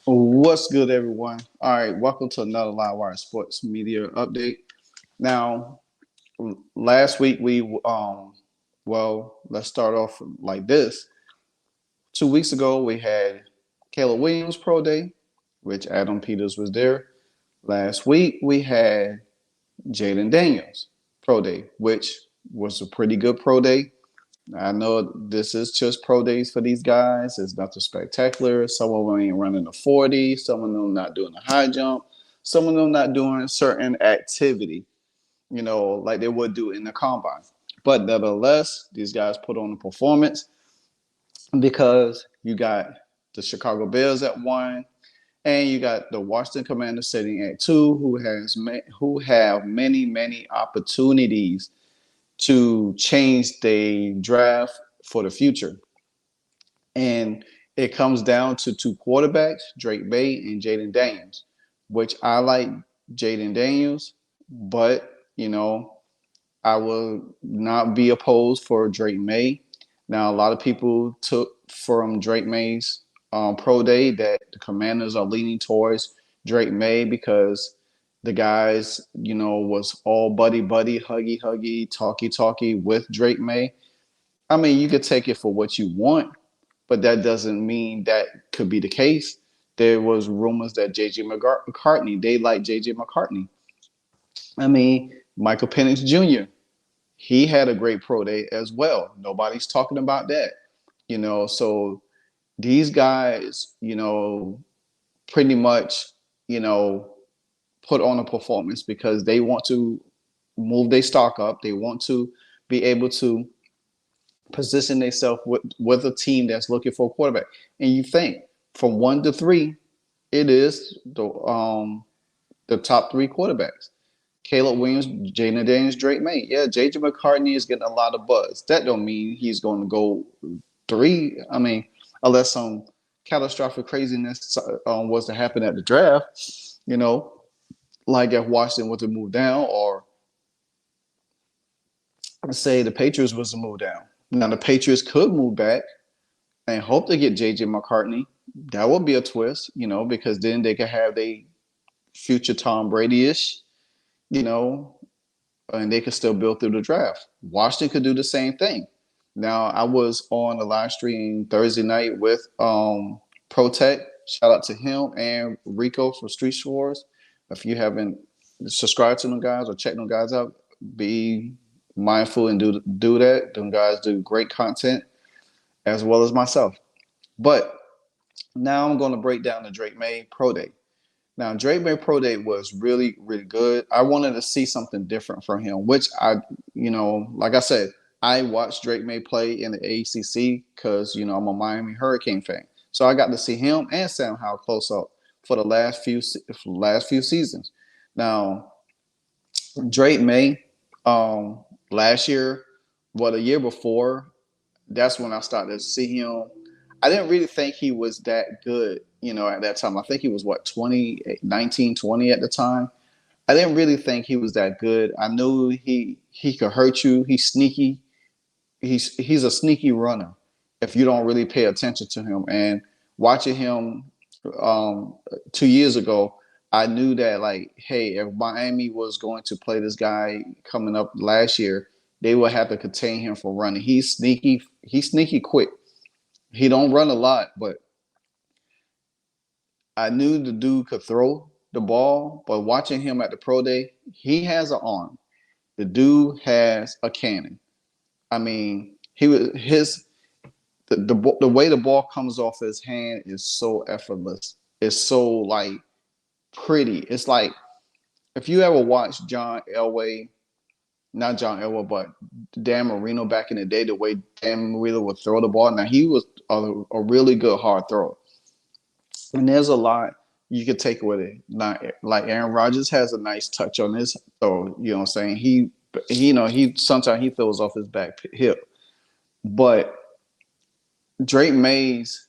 What's good, everyone? All right, welcome to another Livewire Sports Media Update. Now, last week let's start off like this. 2 weeks ago, we had Caleb Williams Pro Day, which Adam Peters was there. Last week, we had Jaden Daniels Pro Day, which was a pretty good Pro Day. I know this is just pro days for these guys. It's nothing spectacular. Some of them ain't running the 40. Some of them not doing a high jump. Some of them not doing certain activity, like they would do in the combine. But nevertheless, these guys put on a performance because you got the Chicago Bears at one, and you got the Washington Commanders sitting at two, who have many opportunities to change the draft for the future. And it comes down to two quarterbacks, Drake May and Jaden Daniels, which I like Jaden Daniels, but I will not be opposed for Drake May. Now, a lot of people took from Drake May's pro day that the Commanders are leaning towards Drake May because the guys, was all buddy buddy, huggy huggy, talky talky with Drake May. I mean, you could take it for what you want, but that doesn't mean that could be the case. There was rumors that JJ McCartney, they like JJ McCartney. I mean, Michael Penix Jr., he had a great pro day as well. Nobody's talking about that. So these guys, pretty much, you know, put on a performance because they want to move their stock up. They want to be able to position themselves with a team that's looking for a quarterback. And you think from 1 to 3, it is the top three quarterbacks. Caleb Williams, Jaden Daniels, Drake May. Yeah, JJ McCartney is getting a lot of buzz. That don't mean he's going to go three. I mean, unless some catastrophic craziness was to happen at the draft, like if Washington was to move down, or let's say the Patriots was to move down. Now the Patriots could move back and hope to get JJ McCartney. That would be a twist, because then they could have a future Tom Brady-ish, you know, and they could still build through the draft. Washington could do the same thing. Now, I was on a live stream Thursday night with Protect. Shout out to him and Rico from Street Shores. If you haven't subscribed to them guys or checked them guys out, be mindful and do that. Them guys do great content as well as myself. But now I'm going to break down the Drake May Pro Day. Now, Drake May Pro Day was really good. I wanted to see something different from him, which like I said, I watched Drake May play in the ACC because, I'm a Miami Hurricane fan. So I got to see him and Sam Howell close up for the last few seasons. Now, Drake May, last year, the year before, that's when I started to see him. I didn't really think he was that good, at that time. I think he was 20, 19, 20 at the time. I didn't really think he was that good. I knew he could hurt you. He's sneaky. He's a sneaky runner if you don't really pay attention to him. And watching him 2 years ago, I knew that, like, hey, if Miami was going to play this guy coming up last year, they would have to contain him from running. He's sneaky. He's sneaky quick. He don't run a lot, but I knew the dude could throw the ball. But watching him at the pro day, he has an arm. The dude has a cannon. I mean, the way the ball comes off his hand is so effortless. It's so, like, pretty. It's like if you ever watched John Elway, not John Elway, but Dan Marino back in the day, the way Dan Marino would throw the ball. Now, he was a really good hard thrower. And there's a lot you could take with it. Not like Aaron Rodgers has a nice touch on his throw. You know what I'm saying? He sometimes he throws off his back hip. But Drake May's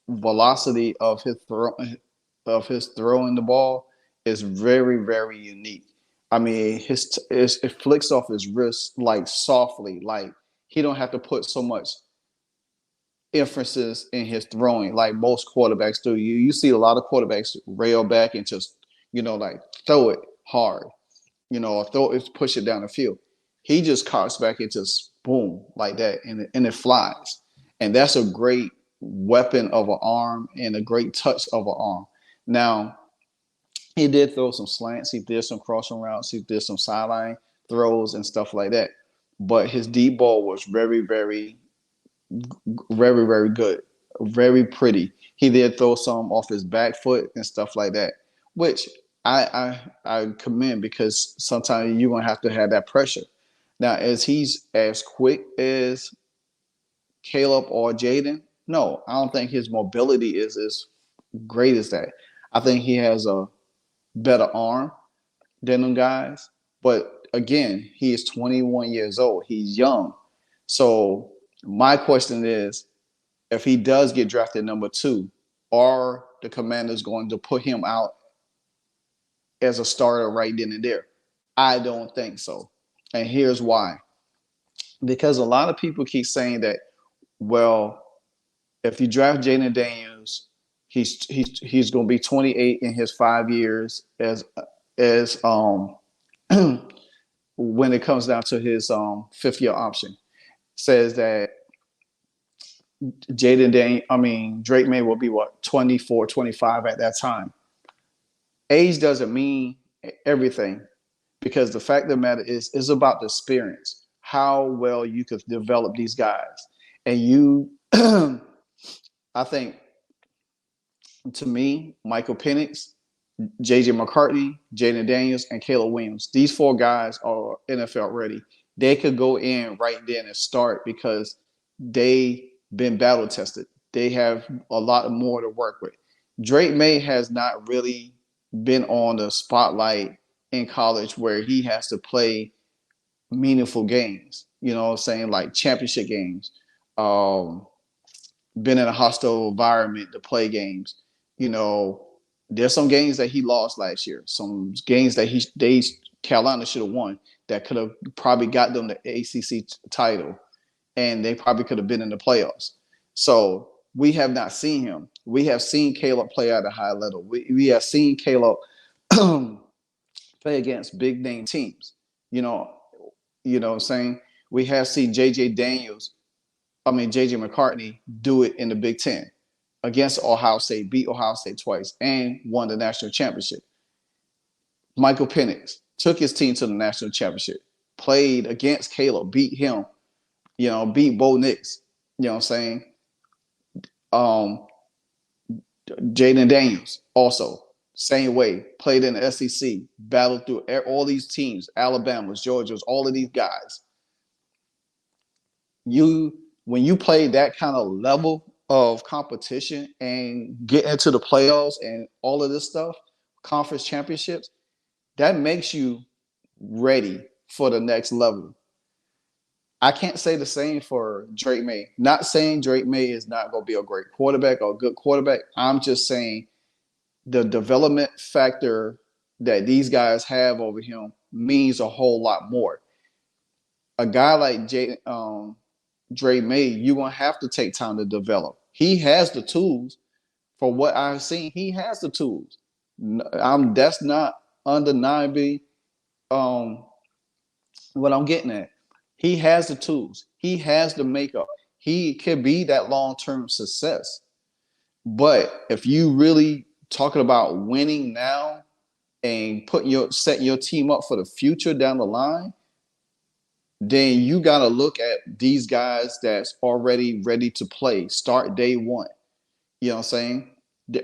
velocity of his throwing the ball is very unique. I mean, it flicks off his wrist like softly, like he don't have to put so much emphasis in his throwing, like most quarterbacks do. You see a lot of quarterbacks rail back and just like throw it hard, or throw it, push it down the field. He just cocks back and just boom like that, and it flies. And that's a great weapon of an arm and a great touch of an arm. Now, he did throw some slants. He did some crossing routes. He did some sideline throws and stuff like that. But his deep ball was very, very, very, very good, very pretty. He did throw some off his back foot and stuff like that, which I commend, because sometimes you're gonna have to have that pressure. Now, is he's as quick as Caleb or Jaden? No, I don't think his mobility is as great as that. I think he has a better arm than them guys. But again, he is 21 years old. He's young. So my question is, if he does get drafted number 2, are the Commanders going to put him out as a starter right then and there? I don't think so. And here's why. Because a lot of people keep saying that, well, if you draft Jaden Daniels, he's going to be 28 in his 5 years as when it comes down to his 5th-year option. Says that Drake May will be 24, 25 at that time. Age doesn't mean everything, because the fact of the matter is about the experience, how well you could develop these guys. And you, I think, to me, Michael Penix, J.J. McCartney, Jaden Daniels, and Caleb Williams, these 4 guys are NFL ready. They could go in right then and start, because they've been battle tested. They have a lot more to work with. Drake May has not really been on the spotlight in college where he has to play meaningful games, like championship games, been in a hostile environment to play games. There's some games that he lost last year, some games that Carolina should have won, that could have probably got them the ACC title, and they probably could have been in the playoffs. So we have not seen him. We have seen Caleb play at a high level. We have seen Caleb play against big name teams. You know what I'm saying? We have seen JJ McCartney do it in the Big Ten against Ohio State, beat Ohio State twice, and won the national championship. Michael Penix took his team to the national championship, played against Caleb, beat him, beat Bo Nix, you know what I'm saying? Jaden Daniels also, same way, played in the SEC, battled through all these teams, Alabama's, Georgia's, all of these guys. When you play that kind of level of competition and get into the playoffs and all of this stuff, conference championships, that makes you ready for the next level. I can't say the same for Drake May. Not saying Drake May is not going to be a great quarterback or a good quarterback. I'm just saying the development factor that these guys have over him means a whole lot more. A guy like Drake May, you're going to have to take time to develop. He has the tools. For what I've seen, he has the tools. That's not undeniably what I'm getting at. He has the tools. He has the makeup. He can be that long-term success. But if you really talking about winning now and setting your team up for the future down the line, then you got to look at these guys that's already ready to play, start day one. You know what I'm saying?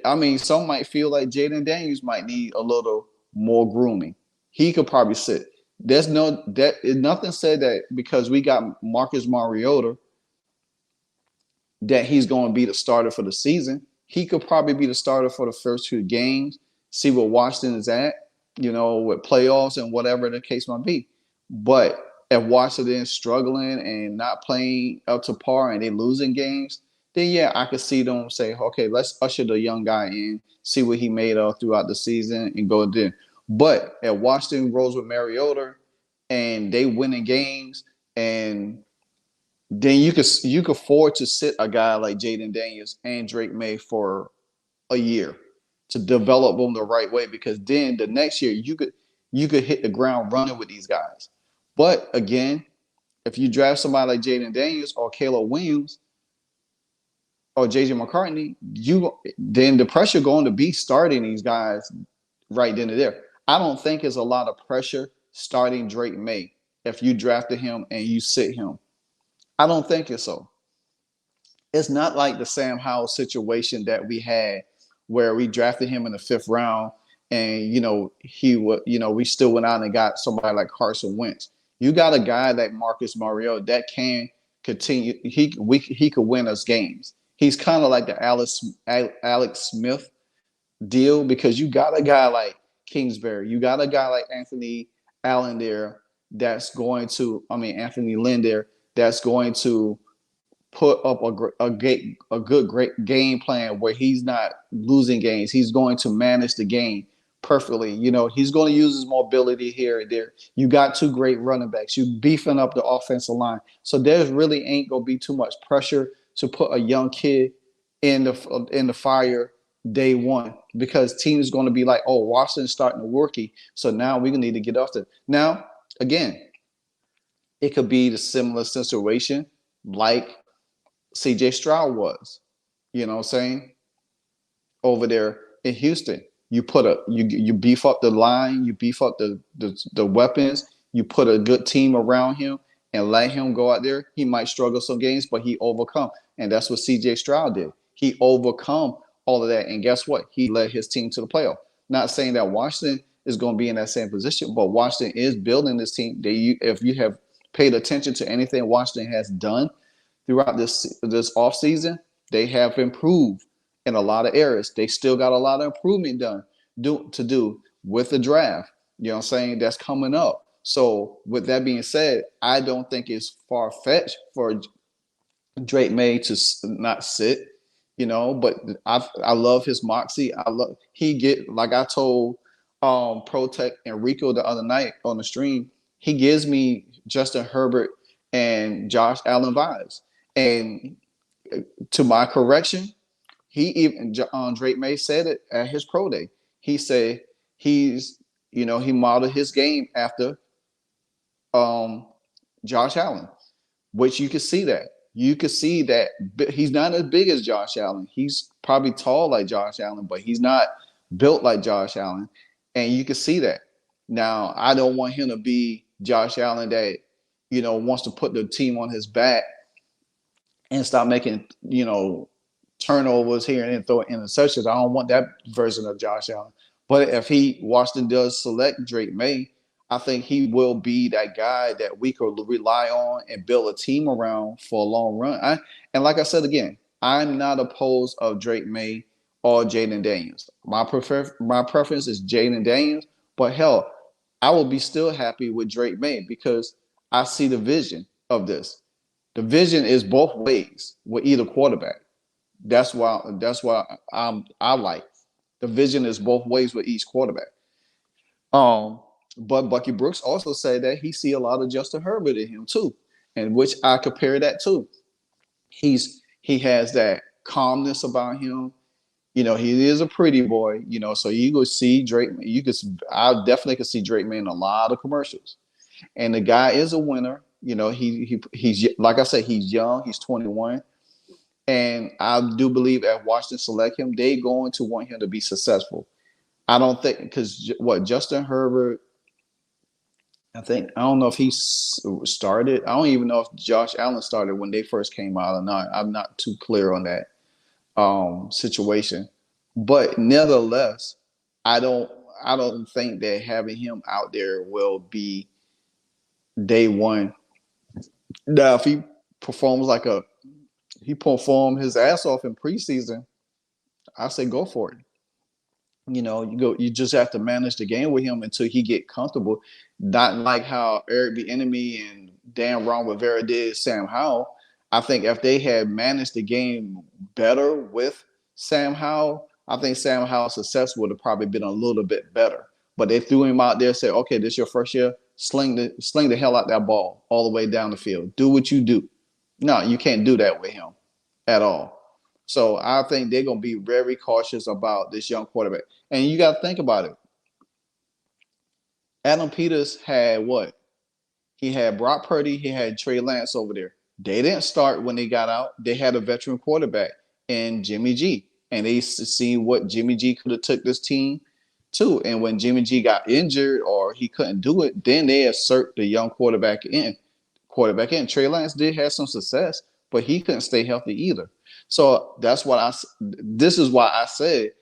I mean, some might feel like Jaden Daniels might need a little more grooming. He could probably sit. There's nothing said that because we got Marcus Mariota that he's going to be the starter for the season. He could probably be the starter for the first 2 games, see what Washington is at, with playoffs and whatever the case might be. But if Washington is struggling and not playing up to par and they're losing games, then yeah, I could see them say, okay, let's usher the young guy in, see what he made of throughout the season and go there. But if Washington rolls with Mariota and they winning games and then you could afford to sit a guy like Jaden Daniels and Drake May for a year to develop them the right way, because then the next year you could hit the ground running with these guys. But again, if you draft somebody like Jaden Daniels or Caleb Williams or JJ McCartney, you then the pressure going to be starting these guys right then and there. I don't think it's a lot of pressure starting Drake May if you drafted him and you sit him. I don't think it's so. It's not like the Sam Howell situation that we had where we drafted him in the fifth round and he would we still went out and got somebody like Carson Wentz. You got a guy like Marcus Mariota that can continue. He could win us games. He's kind of like the Alex Smith deal, because you got a guy like Kingsbury, you got a guy like Anthony Allen there that's going to, Anthony Lynn there, that's going to put up a good great game plan where he's not losing games. He's going to manage the game perfectly. He's going to use his mobility here and there. You got two great running backs. You beefing up the offensive line. So there's really ain't going to be too much pressure to put a young kid in the fire day one, because teams going to be like, oh, Washington's starting to rookie, so now we need to get off it. Now, again, it could be the similar situation like CJ Stroud was, you know what I'm saying, over there in Houston. You beef up the line, you beef up the weapons, you put a good team around him and let him go out there. He might struggle some games, but he overcome. And that's what CJ Stroud did. He overcome all of that. And guess what? He led his team to the playoff. Not saying that Washington is going to be in that same position, but Washington is building this team. If you have paid attention to anything Washington has done throughout this offseason, they have improved in a lot of areas. They still got a lot of improvement to do with the draft. You know what I'm saying? That's coming up. So with that being said, I don't think it's far-fetched for Drake May to not sit, but I love his moxie. Like I told Protect Enrico the other night on the stream, he gives me Justin Herbert and Josh Allen vibes. And to my correction, Drake May said it at his pro day. He said he modeled his game after Josh Allen, which you can see that. You can see that he's not as big as Josh Allen. He's probably tall like Josh Allen, but he's not built like Josh Allen. And you can see that. Now, I don't want him to be Josh Allen that, wants to put the team on his back and stop making, turnovers here and then throw interceptions. I don't want that version of Josh Allen. But if Washington does select Drake May, I think he will be that guy that we could rely on and build a team around for a long run. And like I said again, I'm not opposed of Drake May or Jaden Daniels. My preference is Jaden Daniels, but hell, I will be still happy with Drake May because I see the vision of this. The vision is both ways with either quarterback. That's why I like the vision is both ways with each quarterback. But Bucky Brooks also said that he see a lot of Justin Herbert in him too, and which I compare that to. He has that calmness about him. He is a pretty boy. So you go see Drake. I definitely could see Drake Man in a lot of commercials, and the guy is a winner. He's like I said, he's young. He's 21. And I do believe if Washington select him, they're going to want him to be successful. I don't think because Justin Herbert, I don't know if he started. I don't even know if Josh Allen started when they first came out or not. I'm not too clear on that situation. But nevertheless, I don't think that having him out there will be day one. Now, if he performed his ass off in preseason, I say go for it. You just have to manage the game with him until he get comfortable. Not like how Eric Bieniemy and Dan Ron Rivera did Sam Howell. I think if they had managed the game better with Sam Howell, I think Sam Howell's success would have probably been a little bit better. But they threw him out there and said, okay, this is your first year. Sling the hell out that ball all the way down the field. Do what you do. No, you can't do that with him at all. So I think they're going to be very cautious about this young quarterback. And you got to think about it. Adam Peters had what? He had Brock Purdy, he had Trey Lance over there. They didn't start when they got out. They had a veteran quarterback in Jimmy G, and they seen what Jimmy G could have took this team to. And when Jimmy G got injured or he couldn't do it, then they assert the young quarterback in. Trey Lance did have some success, but he couldn't stay healthy either. So that's what I. This is why I said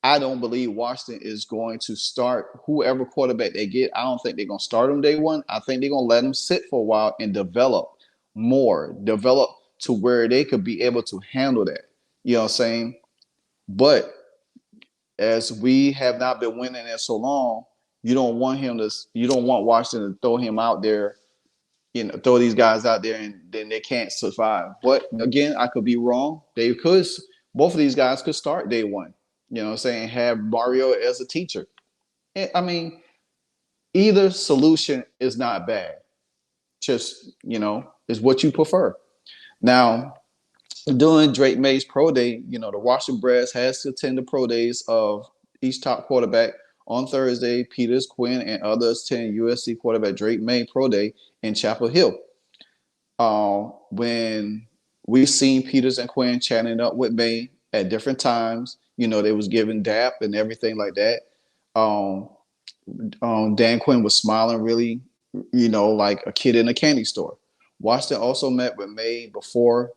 I don't believe Washington is going to start whoever quarterback they get. I don't think they're going to start them day one. I think they're going to let them sit for a while and develop to where they could be able to handle that. You know what I'm saying? But as we have not been winning in so long, you don't want Washington to throw him out there, throw these guys out there and then they can't survive. But again, I could be wrong. Both of these guys could start day one. You know what I'm saying? Have Mario as a teacher. I mean, either solution is not bad. Just, is what you prefer. Now, during Drake May's pro day, the Washington Brass has to attend the pro days of each top quarterback. On Thursday, Peters, Quinn, and others attend USC quarterback Drake May pro day in Chapel Hill. When we've seen Peters and Quinn chatting up with May at different times, they was giving dap and everything like that. Dan Quinn was smiling really, like a kid in a candy store. Washington also met with May before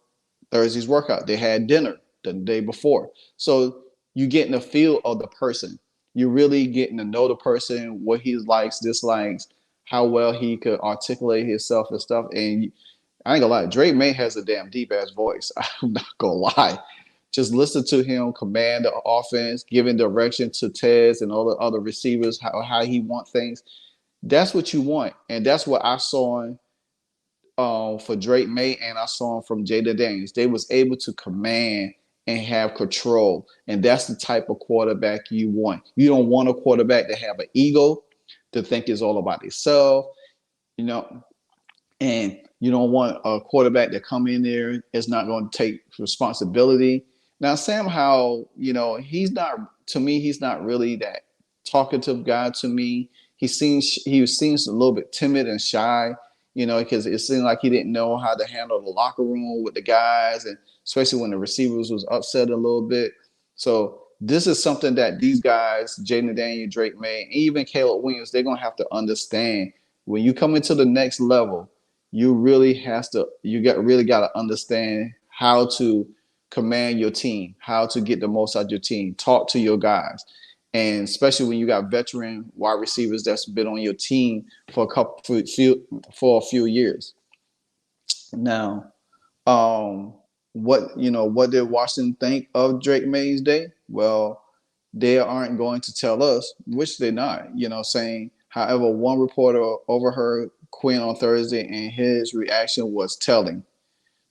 Thursday's workout. They had dinner the day before. So you getting a feel of the person. You're really getting to know the person, what he likes, dislikes, how well he could articulate himself and stuff. And I ain't gonna lie, Drake May has a damn deep ass voice. I'm not gonna lie. Just listen to him command the offense, giving direction to Tez and all the other receivers, how he want things. That's what you want. And that's what I saw for Drake May, and I saw him from Jada Daniels. They was able to command and have control. And that's the type of quarterback you want. You don't want a quarterback to have an ego, to think it's all about himself, and you don't want a quarterback that come in there is not going to take responsibility. Now, Sam Howell, he's not really that talkative guy to me. He seems a little bit timid and shy, because it seemed like he didn't know how to handle the locker room with the guys, and especially when the receivers was upset a little bit. So this is something that these guys, Jaden Daniel, Drake May, and even Caleb Williams, they're going to have to understand. When you come into the next level, you really got to understand how to command your team, how to get the most out of your team, talk to your guys. And especially when you got veteran wide receivers that's been on your team for a few years. Now, what did Washington think of Drake May's day? Well, they aren't going to tell us, which they're not, saying. However, one reporter overheard Quinn on Thursday, and his reaction was telling.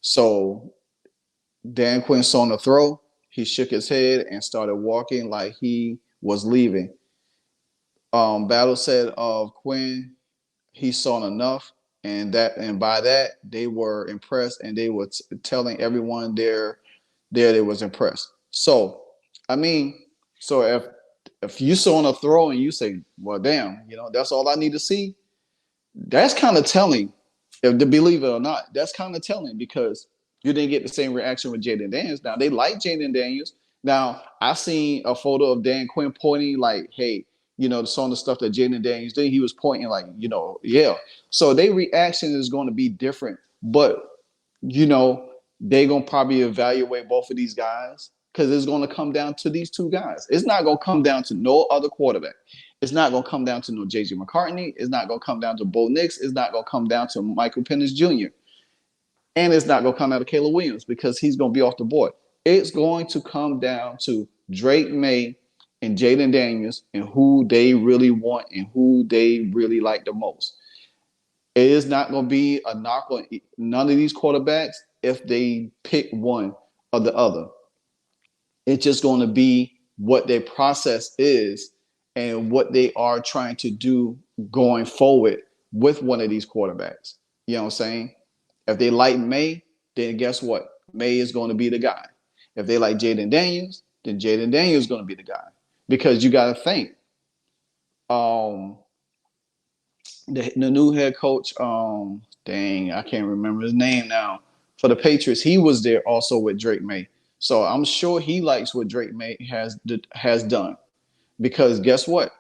So Dan Quinn saw the throw. He shook his head and started walking like he was leaving. Battle said of Quinn, he saw enough, and by that they were impressed, and they were telling everyone there they was impressed. So, if you saw a throw and you say, well, damn, that's all I need to see, that's kind of telling, if to believe it or not. That's kind of telling, because you didn't get the same reaction with Jaden Daniels. Now, they like Jaden Daniels. Now, I seen a photo of Dan Quinn pointing like, hey, some of the stuff that Jaden Daniels did, he was pointing like, yeah. So their reaction is going to be different. But, they're going to probably evaluate both of these guys, because it's going to come down to these two guys. It's not going to come down to no other quarterback. It's not going to come down to no J.J. McCartney. It's not going to come down to Bo Nix. It's not going to come down to Michael Penix Jr. And it's not going to come out of Caleb Williams, because he's going to be off the board. It's going to come down to Drake May and Jaden Daniels and who they really want and who they really like the most. It is not going to be a knock on none of these quarterbacks if they pick one or the other. It's just going to be what their process is and what they are trying to do going forward with one of these quarterbacks. You know what I'm saying? If they like May, then guess what? Maye is going to be the guy. If they like Jaden Daniels, then Jaden Daniels is going to be the guy. Because you got to think, um, the new head coach, dang, I can't remember his name now. For the Patriots, he was there also with Drake Maye. So I'm sure he likes what Drake Maye has done. Because guess what?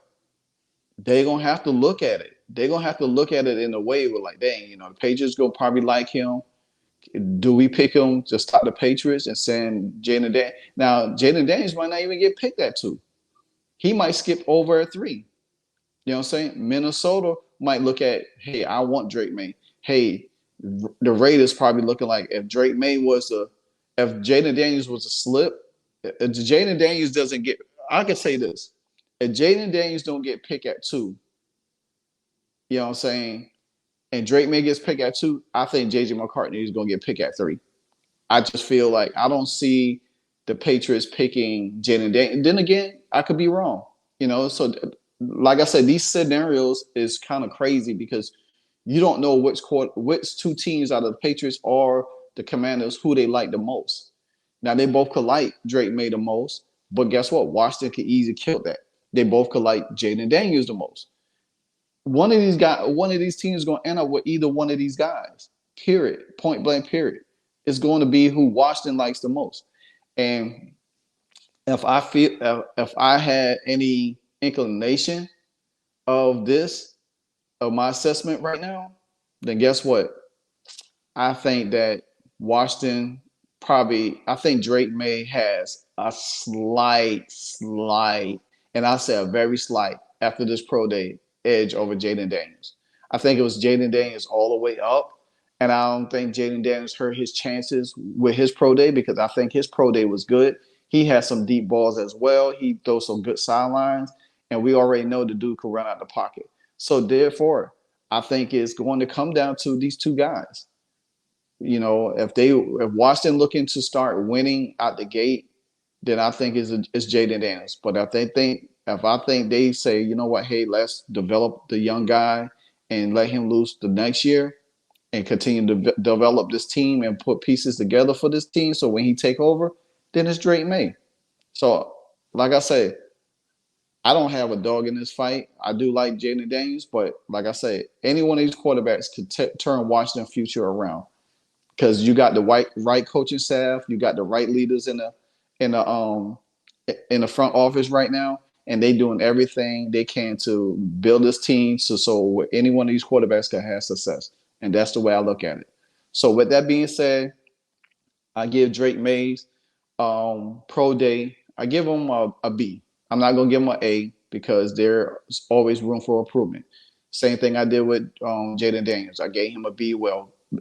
They're gonna have to look at it. They're gonna have to look at it in a way where, like, dang, the Patriots gonna probably like him. Do we pick him to stop the Patriots and send Jaden Daniels? Now, Jaden Daniels might not even get picked at 2. He might skip over at 3. You know what I'm saying? Minnesota might look at, hey, I want Drake Maye. Hey, the Raiders probably looking like if Drake Maye was if Jaden Daniels was a slip, if Jaden Daniels doesn't get, I could say this. If Jaden Daniels don't get picked at 2, you know what I'm saying? And Drake Maye gets picked at 2, I think JJ McCartney is going to get picked at 3. I just feel like I don't see the Patriots picking Jaden Daniels. Then again, I could be wrong. So like I said, these scenarios is kind of crazy because you don't know which 2 teams out of the Patriots or the Commanders who they like the most. Now they both could like Drake Maye the most, but guess what? Washington could easily kill that. They both could like Jaden Daniels the most. One of these teams is going to end up with either one of these guys. Period. Point blank. Period. It's going to be who Washington likes the most. And if I had any inclination of my assessment right now, then guess what? I think that Washington I think Drake Maye has a slight, and I say a very slight after this pro day edge over Jaden Daniels. I think it was Jaden Daniels all the way up, and I don't think Jaden Daniels hurt his chances with his pro day because I think his pro day was good. He had some deep balls as well. He throws some good sidelines, and we already know the dude could run out the pocket. So therefore, I think it's going to come down to these 2 guys. If Washington looking to start winning out the gate, then I think it's Jaden Daniels. But if I think they say, you know what, hey, let's develop the young guy and let him loose the next year and continue to develop this team and put pieces together for this team. So when he take over, then it's Drake Maye. So like I say, I don't have a dog in this fight. I do like Jaden Daniels, but like I say, any one of these quarterbacks could turn Washington future around because you got the right coaching staff, you got the right leaders in the front office right now, and they doing everything they can to build this team so any one of these quarterbacks can have success, and that's the way I look at it. So with that being said, I give Drake Maye's pro day. I give him a B. I'm not gonna give him an A because there's always room for improvement. Same thing I did with Jaden Daniels. I gave him a B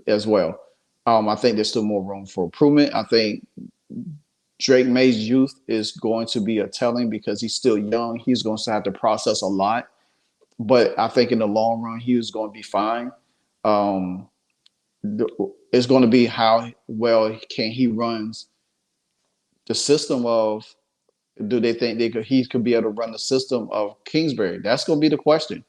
as well. I think there's still more room for improvement. I think Drake Maye's youth is going to be a telling because he's still young. He's going to have to process a lot. But I think in the long run, he was going to be fine. Um, it's going to be how well can he runs the system of, do they think he could be able to run the system of Kingsbury? That's going to be the question,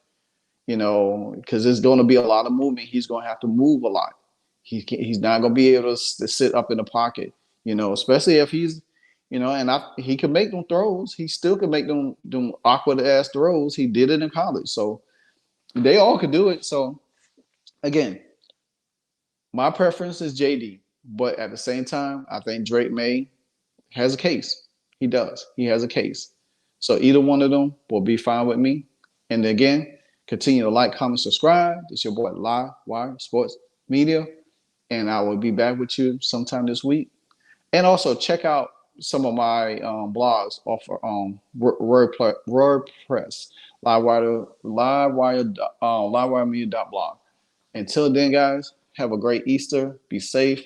because there's going to be a lot of movement. He's going to have to move a lot. He's not going to be able to sit up in the pocket, especially if he's, he can make them throws. He still can make them awkward ass throws. He did it in college. So they all could do it. So again, my preference is JD, but at the same time, I think Drake Maye has a case. He does. He has a case. So either one of them will be fine with me. And again, continue to like, comment, subscribe. It's your boy Live Wire Sports Media. And I will be back with you sometime this week. And also check out some of my blogs off WordPress, livewiremedia.blog. Until then, guys, have a great Easter. Be safe.